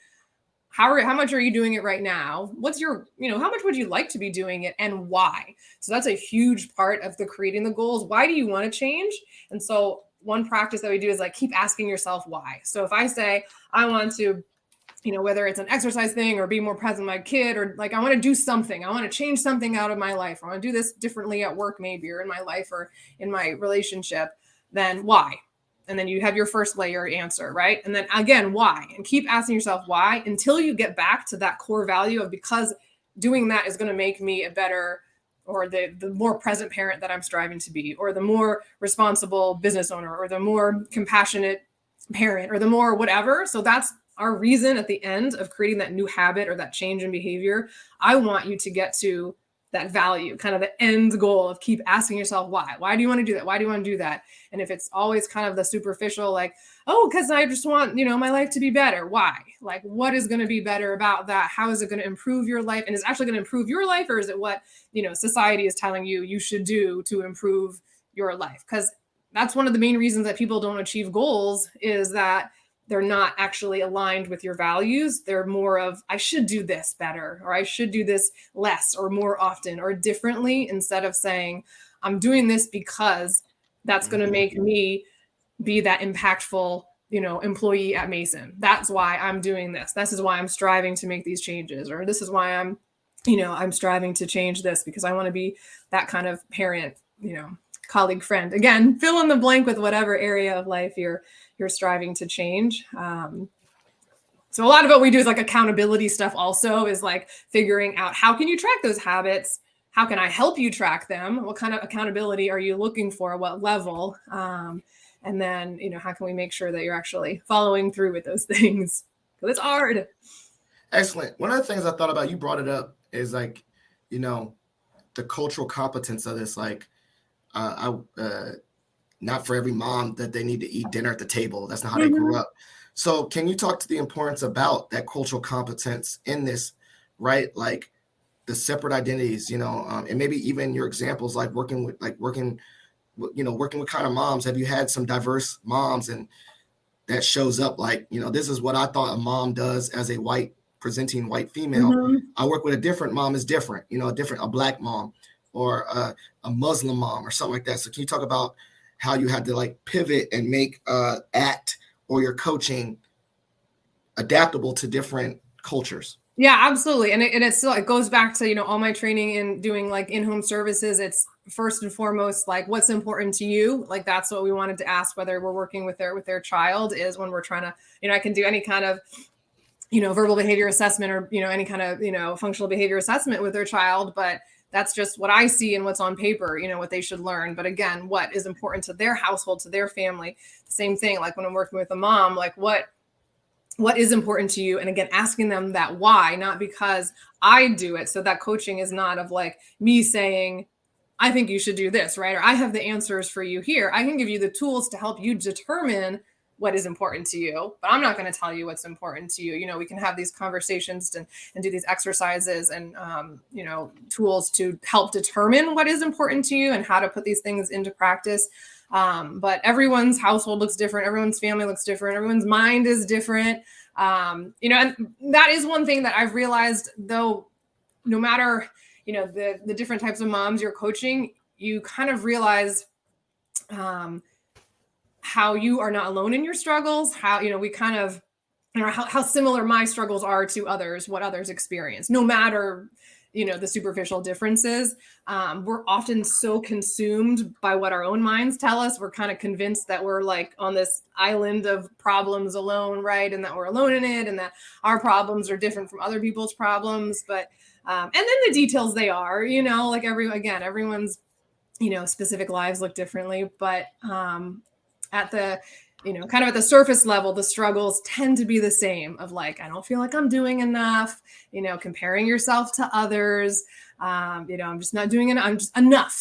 how much are you doing it right now? What's your, how much would you like to be doing it, and why? So that's a huge part of the creating the goals. Why do you want to change? And so one practice that we do is like keep asking yourself why. So if I say I want to, whether it's an exercise thing or be more present with my kid, or like I want to do something, I want to change something out of my life, I want to do this differently at work maybe, or in my life or in my relationship, then why? And then you have your first layer answer, right? And then again, why? And keep asking yourself why until you get back to that core value of, because doing that is going to make me a better, or the more present parent that I'm striving to be, or the more responsible business owner, or the more compassionate parent, or the more whatever. So that's our reason at the end of creating that new habit or that change in behavior. I want you to get to that value, kind of the end goal of keep asking yourself why. Why do you want to do that? Why do you want to do that? And if it's always kind of the superficial, like, oh, because I just want, my life to be better. Why? Like, what is going to be better about that? How is it going to improve your life? And is it actually going to improve your life? Or is it what, society is telling you should do to improve your life? Because that's one of the main reasons that people don't achieve goals, is that they're not actually aligned with your values. They're more of, I should do this better, or I should do this less or more often or differently, instead of saying, I'm doing this because that's going to make me be that impactful, employee at Mason. That's why I'm doing this. This is why I'm striving to make these changes, or this is why I'm striving to change this, because I want to be that kind of parent, colleague, friend. Again, fill in the blank with whatever area of life you're striving to change. So a lot of what we do is like accountability stuff also, is like figuring out, how can you track those habits? How can I help you track them? What kind of accountability are you looking for? What level? And then, how can we make sure that you're actually following through with those things? Because it's hard. Excellent. One of the things I thought about, you brought it up, is like, the cultural competence of this. Like, not for every mom that they need to eat dinner at the table. That's not how they grew up. So can you talk to the importance about that cultural competence in this, right? Like the separate identities, and maybe even your examples, like working with kind of moms. Have you had some diverse moms and that shows up like, this is what I thought a mom does as a presenting white female. I work with a different mom is different, a Black mom or a Muslim mom or something like that. So can you talk about how you had to like pivot and make ACT or your coaching adaptable to different cultures? Yeah, absolutely. And it goes back to, all my training in doing like in-home services. It's first and foremost, like what's important to you. Like that's what we wanted to ask, whether we're working with their child, is when we're trying to, I can do any kind of, verbal behavior assessment or, any kind of, functional behavior assessment with their child. But that's just what I see and what's on paper, what they should learn. But again, what is important to their household, to their family, same thing. Like when I'm working with a mom, like what is important to you? And again, asking them that why, not because I do it. So that coaching is not of like me saying, I think you should do this, right? Or I have the answers for you here. I can give you the tools to help you determine what is important to you, but I'm not going to tell you what's important to you. We can have these conversations and do these exercises and, tools to help determine what is important to you and how to put these things into practice. But everyone's household looks different. Everyone's family looks different. Everyone's mind is different. And that is one thing that I've realized, though, no matter, the different types of moms you're coaching, you kind of realize, how you are not alone in your struggles, how, we kind of, how similar my struggles are to others, what others experience, no matter, the superficial differences. We're often so consumed by what our own minds tell us. We're kind of convinced that we're like on this island of problems alone, right? And that we're alone in it and that our problems are different from other people's problems. But, and then the details they are, like everyone's, specific lives look differently, but, at the, kind of at the surface level, the struggles tend to be the same of like, I don't feel like I'm doing enough, comparing yourself to others. I'm just not doing enough. I'm just enough.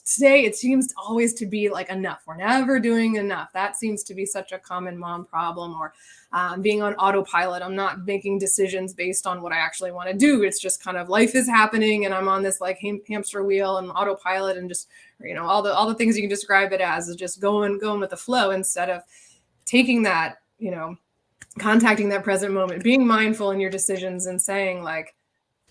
Today it seems always to be like enough. We're never doing enough. That seems to be such a common mom problem, or being on autopilot. I'm not making decisions based on what I actually want to do. It's just kind of life is happening and I'm on this like hamster wheel and autopilot and just, all the things you can describe it as is just going with the flow instead of taking that, contacting that present moment, being mindful in your decisions and saying like,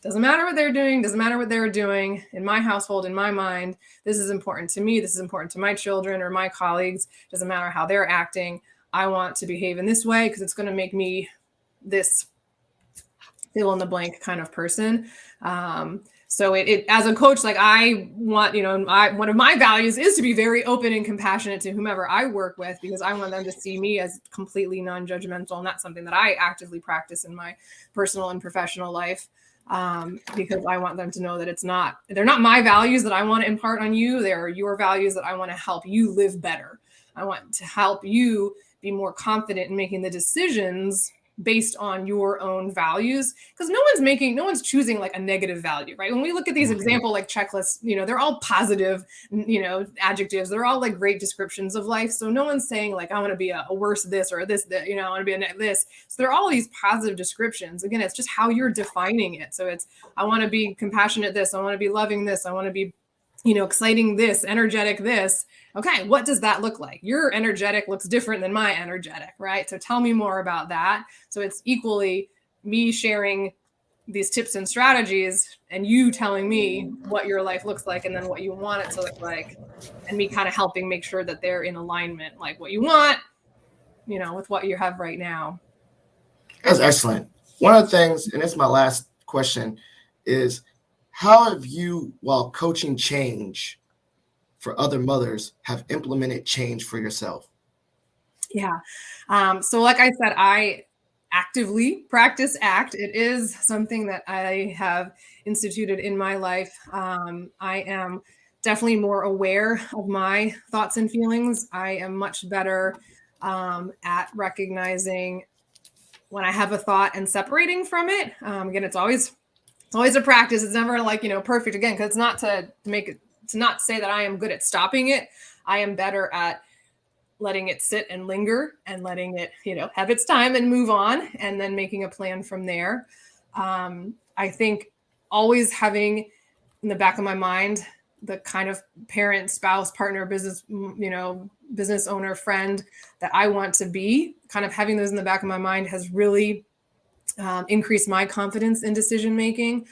doesn't matter what they're doing, doesn't matter what they're doing in my household, in my mind, this is important to me. This is important to my children or my colleagues. Doesn't matter how they're acting. I want to behave in this way because it's going to make me this fill in the blank kind of person. So it as a coach, like I want, one of my values is to be very open and compassionate to whomever I work with, because I want them to see me as completely non-judgmental. And that's something that I actively practice in my personal and professional life. Because I want them to know that they're not my values that I want to impart on you. They're your values that I want to help you live better. I want to help you be more confident in making the decisions based on your own values, because no one's choosing like a negative value, right? When we look at these example like checklists, they're all positive, adjectives. They're all like great descriptions of life. So no one's saying like, I want to be a worse this or this, that, I want to be a this. So they're all these positive descriptions. Again, it's just how you're defining it. So it's, I want to be compassionate this, I want to be loving this, I want to be, exciting this, energetic this. Okay, what does that look like? Your energetic looks different than my energetic, right? So tell me more about that. So it's equally me sharing these tips and strategies and you telling me what your life looks like and then what you want it to look like, and me kind of helping make sure that they're in alignment, like what you want, with what you have right now. That's excellent. One of the things, and it's my last question, is how have you, while coaching change for other mothers, have implemented change for yourself? Yeah. So like I said, I actively practice ACT. It is something that I have instituted in my life. I am definitely more aware of my thoughts and feelings. I am much better at recognizing when I have a thought and separating from it. Again, it's always a practice. It's never like, perfect again, because it's not to make it, to not say that I am good at stopping it. I am better at letting it sit and linger and letting it, have its time and move on, and then making a plan from there. I think always having in the back of my mind the kind of parent, spouse, partner, business, business owner, friend that I want to be, kind of having those in the back of my mind has really increased my confidence in decision making.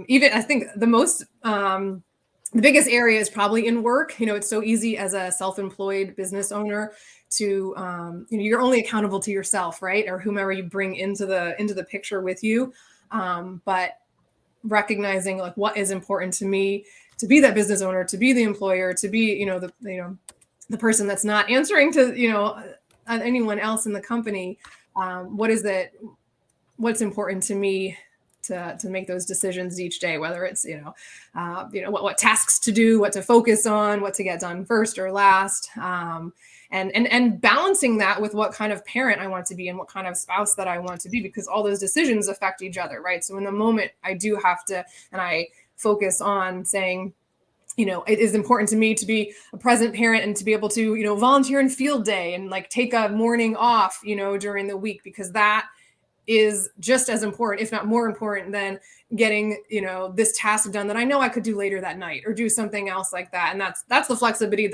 Even I think the biggest area is probably in work. It's so easy as a self-employed business owner to, you're only accountable to yourself, right? Or whomever you bring into the picture with you. But recognizing like what is important to me, to be that business owner, to be the employer, to be, the person that's not answering to, anyone else in the company. What's important to me to make those decisions each day, whether it's, what tasks to do, what to focus on, what to get done first or last. And balancing that with what kind of parent I want to be and what kind of spouse that I want to be, because all those decisions affect each other, right? So in the moment I do have to, and I focus on saying, it is important to me to be a present parent and to be able to, volunteer in field day and like take a morning off, during the week, because that is just as important, if not more important, than getting, this task done that I know I could do later that night or do something else like that. And that's the flexibility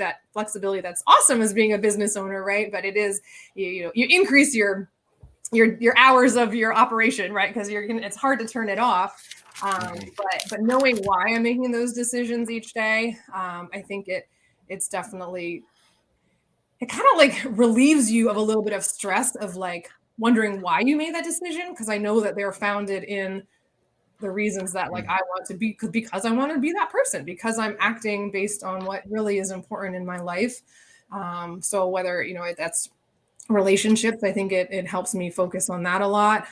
that's awesome as being a business owner, right? But it is, you increase your hours of your operation, right? Because it's hard to turn it off. But knowing why I'm making those decisions each day, I think it's definitely, it kind of like relieves you of a little bit of stress of like wondering why you made that decision, because I know that they're founded in the reasons that like I want to be, because I want to be that person, because I'm acting based on what really is important in my life. So whether, that's relationships, I think it helps me focus on that a lot.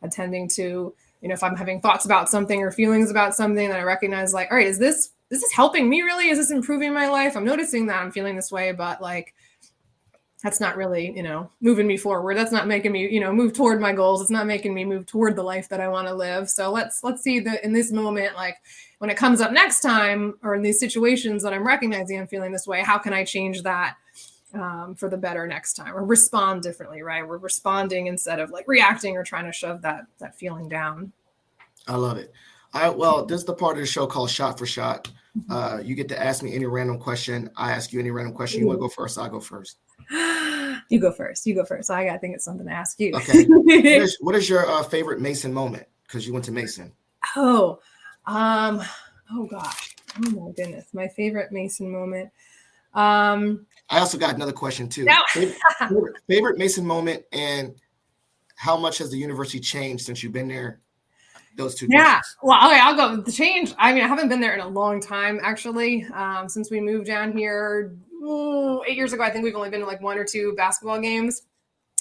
Attending to, if I'm having thoughts about something or feelings about something, that I recognize like, all right, is this helping me really? Is this improving my life? I'm noticing that I'm feeling this way, but like, that's not really, moving me forward. That's not making me, move toward my goals. It's not making me move toward the life that I want to live. So let's see that in this moment, like when it comes up next time, or in these situations that I'm recognizing I'm feeling this way, how can I change that for the better next time, or respond differently, right? We're responding instead of like reacting or trying to shove that feeling down. I love it. Well, this is the part of the show called Shot for Shot. You get to ask me any random question. I ask you any random question. You want to go first? I'll go first. You go first. I think it's something to ask you. Okay. What is your favorite Mason moment? Because you went to Mason. Oh gosh. Oh my goodness. My favorite Mason moment. I also got another question too. Favorite Mason moment, and how much has the university changed since you've been there? Those two questions. Well, okay, I'll go. The change, I mean, I haven't been there in a long time, actually. Since we moved down here 8 years ago, I think we've only been to like 1 or 2 basketball games.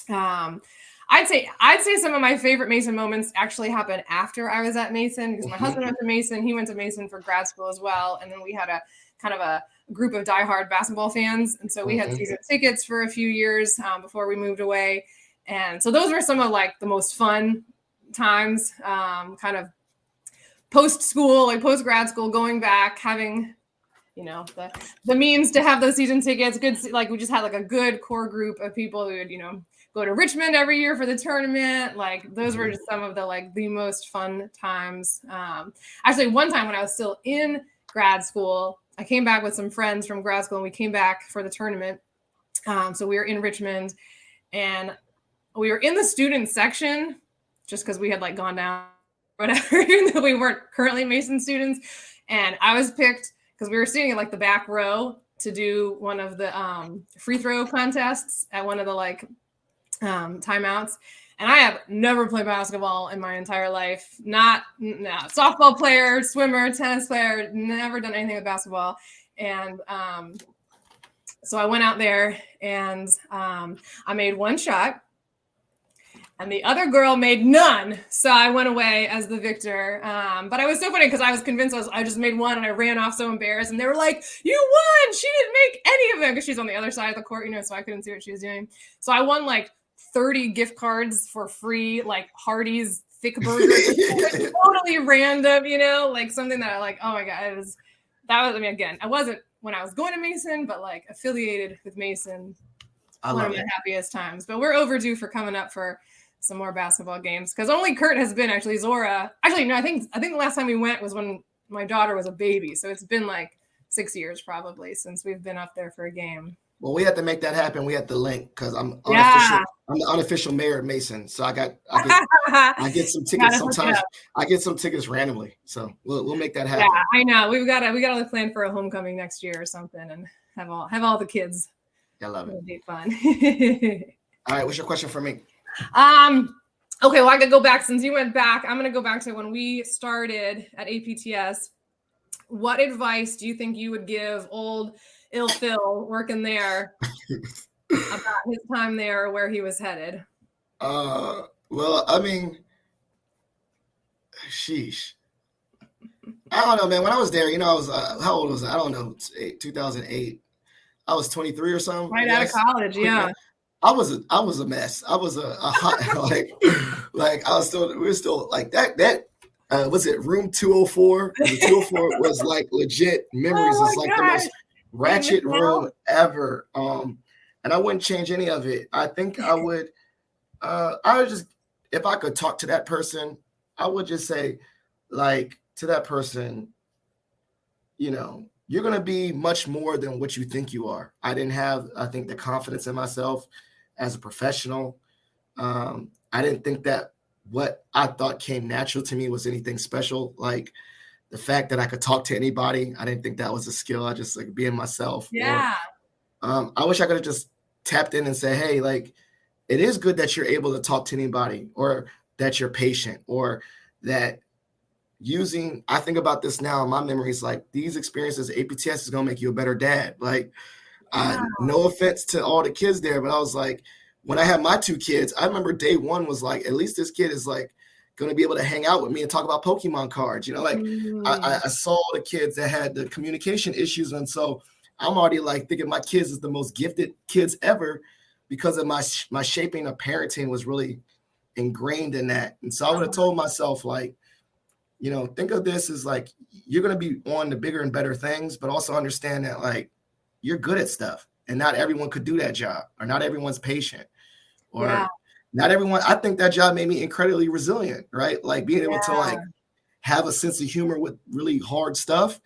I'd say some of my favorite Mason moments actually happened after I was at Mason, because my husband went to Mason. He went to Mason for grad school as well. And then we had a kind of a group of diehard basketball fans. And so we had season tickets for a few years before we moved away. And so those were some of like the most fun times, kind of post school, like post grad school, going back, having, the means to have those season tickets. Good, like we just had like a good core group of people who would, go to Richmond every year for the tournament. Like those were just some of the like the most fun times. Actually, one time when I was still in grad school, I came back with some friends from grad school, and we came back for the tournament. So we were in Richmond, and we were in the student section, just because we had like gone down, whatever, even though we weren't currently Mason students. And I was picked because we were sitting in like the back row to do one of the free throw contests at one of the like timeouts. And I have never played basketball in my entire life. Softball player, swimmer, tennis player, never done anything with basketball. And so I went out there and I made one shot. And the other girl made none. So I went away as the victor. But I was so funny because I was convinced I just made one and I ran off so embarrassed. And they were like, you won. She didn't make any of them because she's on the other side of the court, so I couldn't see what she was doing. So I won like 30 gift cards for free, like Hardee's thick burgers. Totally random, like something that I like, oh my God, again, I wasn't when I was going to Mason, but like affiliated with Mason. One of my happiest times. But we're overdue for coming up for some more basketball games because only Kurt has been. Actually Zora, no, I think the last time we went was when my daughter was a baby, so it's been like 6 years probably since we've been up there for a game. Well, we have to make that happen. We have to link because I'm the unofficial mayor of Mason, so I get some tickets sometimes. I get some tickets randomly, so we'll make that happen. Yeah, I know. We got to plan for a homecoming next year or something, and have all the kids. I love it. It'll be fun. All right, what's your question for me? Okay, well, I could go back since you went back. I'm going to go back to when we started at APTS. What advice do you think you would give old Ill Phil working there about his time there or where he was headed? Well, I mean, sheesh. I don't know, man. When I was there, I was how old was I? I don't know, 2008. I was 23 or something. Right out of college, yeah. I was a mess. I was a hot like I was still. We were still like that. Was it room 204? The 204 was like legit memories. It's like the most ratchet room ever. And I wouldn't change any of it. I think I would. I would just, if I could talk to that person, I would just say, like, to that person, you're going to be much more than what you think you are. I didn't have, I think, the confidence in myself as a professional. I didn't think that what I thought came natural to me was anything special. Like the fact that I could talk to anybody, I didn't think that was a skill. I just like being myself. Yeah. Or, I wish I could have just tapped in and said, hey, like, it is good that you're able to talk to anybody, or that you're patient, or that I think about this now in my memories, like these experiences, APTS is going to make you a better dad. Like, no offense to all the kids there, but I was like, when I had my 2 kids, I remember day one was like, at least this kid is like going to be able to hang out with me and talk about Pokemon cards. I saw the kids that had the communication issues. And so I'm already like thinking my kids is the most gifted kids ever because of my shaping of parenting was really ingrained in that. And so I would have told myself, like, think of this as like, you're going to be on the bigger and better things, but also understand that like you're good at stuff and not everyone could do that job, or not everyone's patient, or not everyone. I think that job made me incredibly resilient, right? Like being able to like have a sense of humor with really hard stuff.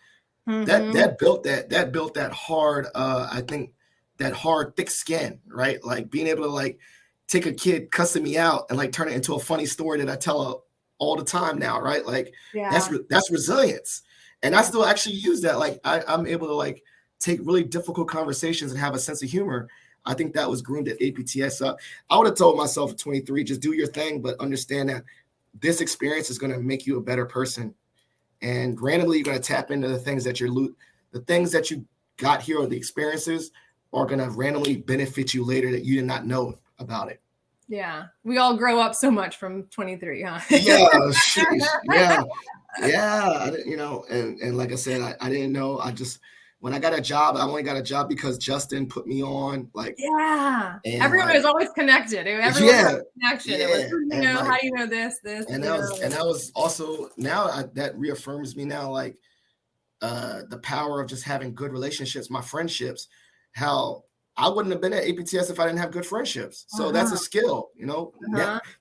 That built that hard, I think that hard, thick skin, right? Like being able to like take a kid cussing me out and like turn it into a funny story that I tell all the time now, right? Like that's resilience. And I still actually use that. Like I'm able to like take really difficult conversations and have a sense of humor. I think that was groomed at APTS. I would have told myself at 23, just do your thing, but understand that this experience is going to make you a better person. And randomly, you're going to tap into the things that the things that you got here, or the experiences are going to randomly benefit you later that you did not know about it. Yeah. We all grow up so much from 23, huh? Yeah. And like I said, I didn't know. When I got a job, I only got a job because Justin put me on. Like, everyone is always connected. Everyone has a connection. Yeah. It was, how do you know this? And that was also that reaffirms me now, like the power of just having good relationships, my friendships, how I wouldn't have been at APTS if I didn't have good friendships. So that's a skill,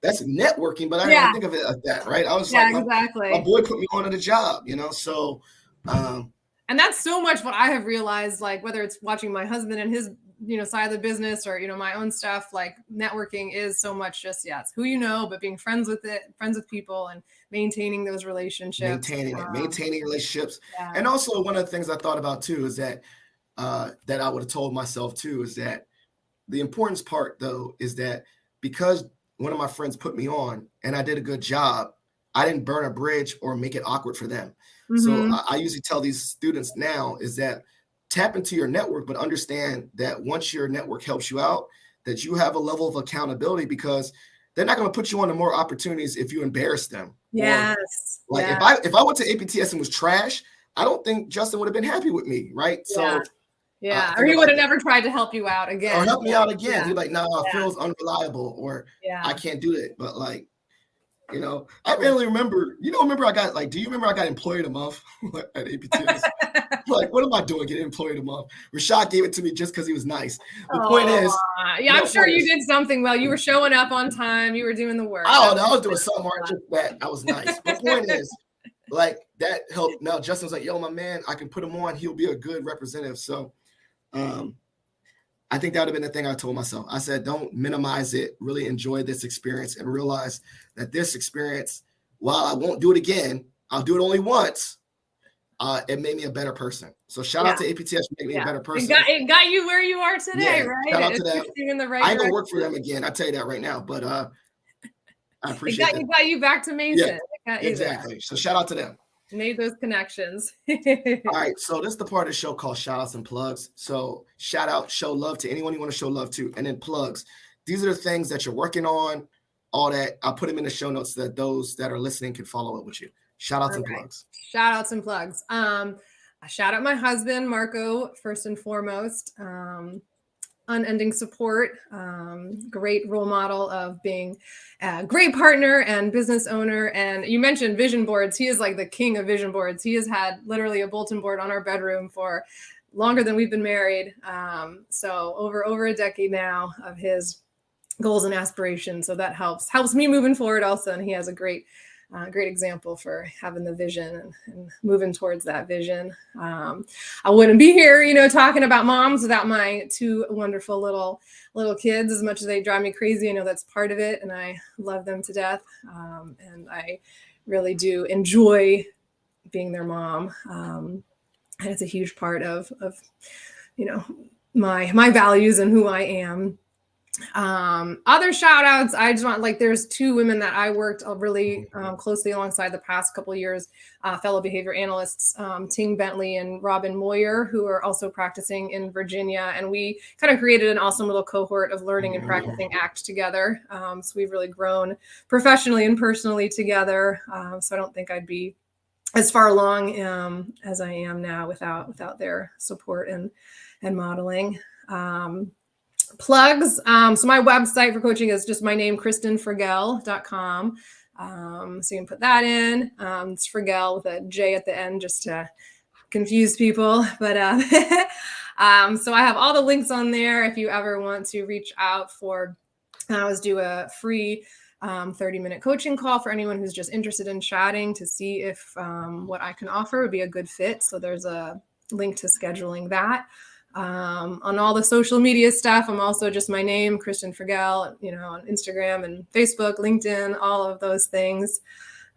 that's networking, but I didn't think of it like that, right? I was exactly. My boy put me on to the job, so. And that's so much what I have realized, like whether it's watching my husband and his, side of the business, or, my own stuff, like networking is so much just, it's who you know, but being friends with people and maintaining those relationships. Maintaining relationships. Yeah. And also one of the things I thought about too is that that I would have told myself too, is that the importance part though, is that because one of my friends put me on and I did a good job, I didn't burn a bridge or make it awkward for them. So I usually tell these students now is that tap into your network, but understand that once your network helps you out, that you have a level of accountability, because they're not going to put you on to more opportunities if you embarrass them. Yes. Or, like if I went to APTS and was trash, I don't think Justin would have been happy with me, right? So or he would have never tried to help you out again. Or help me out again. He'd be like, no, Phil's unreliable, or I can't do it. But like, you know, I barely remember. You know, remember I got like, do you remember I got employee of the month at APTS? Like, what am I doing getting employee of the month? Rashad gave it to me just because he was nice. The point is, I'm sure you did something well. You were showing up on time. You were doing the work. Oh, no, I was doing something more just that. I was nice. The point is, like, that helped. Now Justin was like, yo, my man, I can put him on. He'll be a good representative. So I think that would have been the thing I told myself. I said, don't minimize it. Really enjoy this experience and realize that this experience, while I won't do it again, I'll do it only once. It made me a better person. So shout out to APTS for making me a better person. It got you where you are today, right? Shout out to them. I ain't gonna work for them them again. I tell you that right now. But I appreciate it. It got you back to Mason. Yeah, exactly. So shout out to them. Made those connections. All right. So this is the part of the show called shout outs and plugs. So shout out, show love to anyone you want to show love to, and then plugs. These are the things that you're working on. All that I'll put them in the show notes so that those that are listening can follow up with you. Shout outs and plugs. Shout outs and plugs. I shout out my husband, Marco, first and foremost. Unending support, great role model of being a great partner and business owner. And you mentioned vision boards. He is like the king of vision boards. He has had literally a bulletin board on our bedroom for longer than we've been married. So over a decade now of his goals and aspirations. So that helps me moving forward also. And he has a great example for having the vision and moving towards that vision. I wouldn't be here, talking about moms without my two wonderful little kids. As much as they drive me crazy, I know that's part of it, and I love them to death. And I really do enjoy being their mom. And it's a huge part of my values and who I am. Other shout outs, I just want, there's two women that I worked really closely alongside the past couple of years, fellow behavior analysts, Ting Bentley and Robin Moyer, who are also practicing in Virginia. And we kind of created an awesome little cohort of learning and practicing ACT together. So we've really grown professionally and personally together. So I don't think I'd be as far along as I am now without their support and modeling. Plugs. So my website for coaching is just my name, KristinFrigeli.com. So you can put that in. It's Frigel with a J at the end just to confuse people. But so I have all the links on there if you ever want to reach out for, I always do a free 30-minute coaching call for anyone who's just interested in chatting to see if what I can offer would be a good fit. So there's a link to scheduling that. On all the social media stuff, I'm also just my name, Kristin Frigeli, on Instagram and Facebook, LinkedIn, all of those things.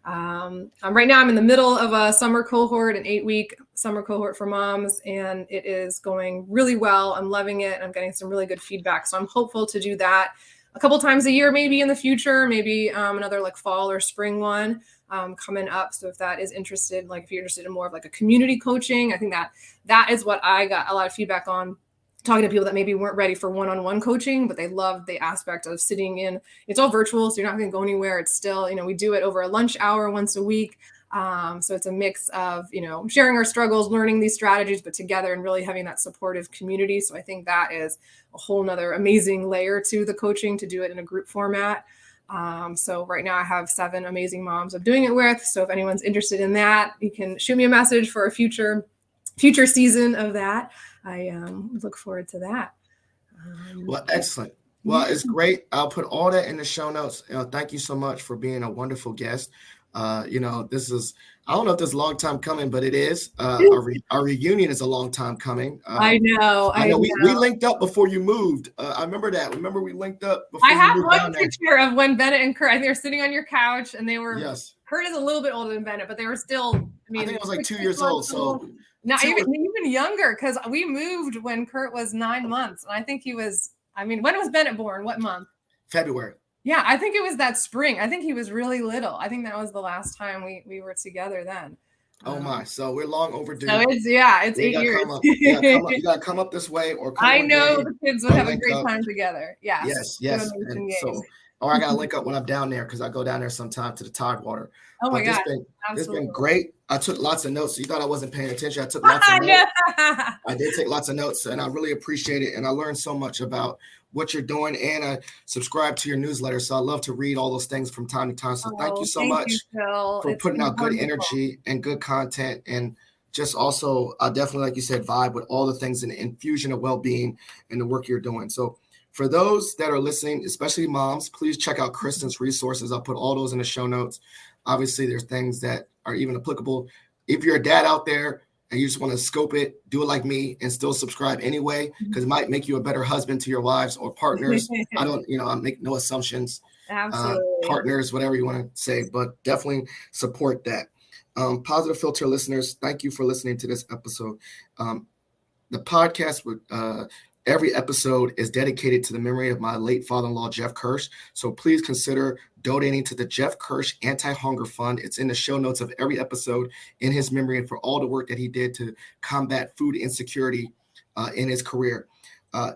Right now I'm in the middle of a summer cohort, an 8-week summer cohort for moms, and it is going really well. I'm loving it. I'm getting some really good feedback. So I'm hopeful to do that a couple times a year, maybe in the future, maybe another fall or spring one coming up. So if that is interested, if you're interested in more of a community coaching, I think that is what I got a lot of feedback on, talking to people that maybe weren't ready for one-on-one coaching, but they loved the aspect of sitting in. It's all virtual, so you're not going to go anywhere. It's still, we do it over a lunch hour once a week. So it's a mix of, sharing our struggles, learning these strategies, but together and really having that supportive community. So I think that is a whole nother amazing layer to the coaching, to do it in a group format. So right now I have 7 amazing moms I'm doing it with. So if anyone's interested in that, you can shoot me a message for a future season of that. I look forward to that. Well, excellent. Well, it's great. I'll put all that in the show notes. Thank you so much for being a wonderful guest. This is, I don't know if this is a long time coming, but it is. Our reunion is a long time coming. I know. We linked up before you moved. I remember that. Remember we linked up before I you have moved one down picture of when Bennett and Kurt, I think they were sitting on your couch, and they were, yes. Kurt is a little bit older than Bennett, but they were still, I think it was 2 years old. So not even younger, because we moved when Kurt was 9 months. And I think he was, when was Bennett born? What month? February. Yeah, I think it was that spring. I think he was really little. I think that was the last time we were together then. Oh my! So we're long overdue. So it's 8 years. You gotta come up this way, or come I know the kids would have a great time together. Yes. And so Or I got to link up when I'm down there because I go down there sometime to the Tidewater. Oh my But God. this Absolutely. been great. I took lots of notes. So you thought I wasn't paying attention. I took lots of notes. I did take lots of notes, and I really appreciate it. And I learned so much about what you're doing, and I subscribe to your newsletter. So I love to read all those things from time to time. So thank you so much for putting out good energy and good content. And just also, I definitely, like you said, vibe with all the things in the infusion of well-being and the work you're doing. So for those that are listening, especially moms, please check out Kristin's resources. I'll put all those in the show notes. Obviously, there's things that are even applicable. If you're a dad out there and you just want to scope it, do it like me and still subscribe anyway, because it might make you a better husband to your wives or partners. I make no assumptions. Absolutely. Partners, whatever you want to say, but definitely support that. Positive Filter listeners, thank you for listening to this episode. The podcast with every episode is dedicated to the memory of my late father-in-law, Jeff Kirsch. So please consider donating to the Jeff Kirsch Anti-Hunger Fund. It's in the show notes of every episode in his memory and for all the work that he did to combat food insecurity in his career.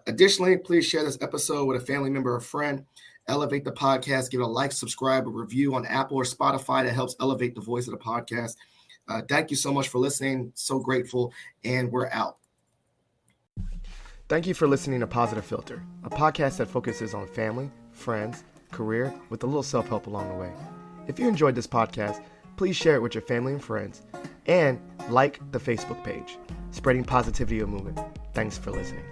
Additionally, please share this episode with a family member or friend. Elevate the podcast. Give it a like, subscribe, a review on Apple or Spotify. That helps elevate the voice of the podcast. Thank you so much for listening. So grateful. And we're out. Thank you for listening to Positive Filter, a podcast that focuses on family, friends, career, with a little self-help along the way. If you enjoyed this podcast, please share it with your family and friends, and like the Facebook page, Spreading Positivity of Movement. Thanks for listening.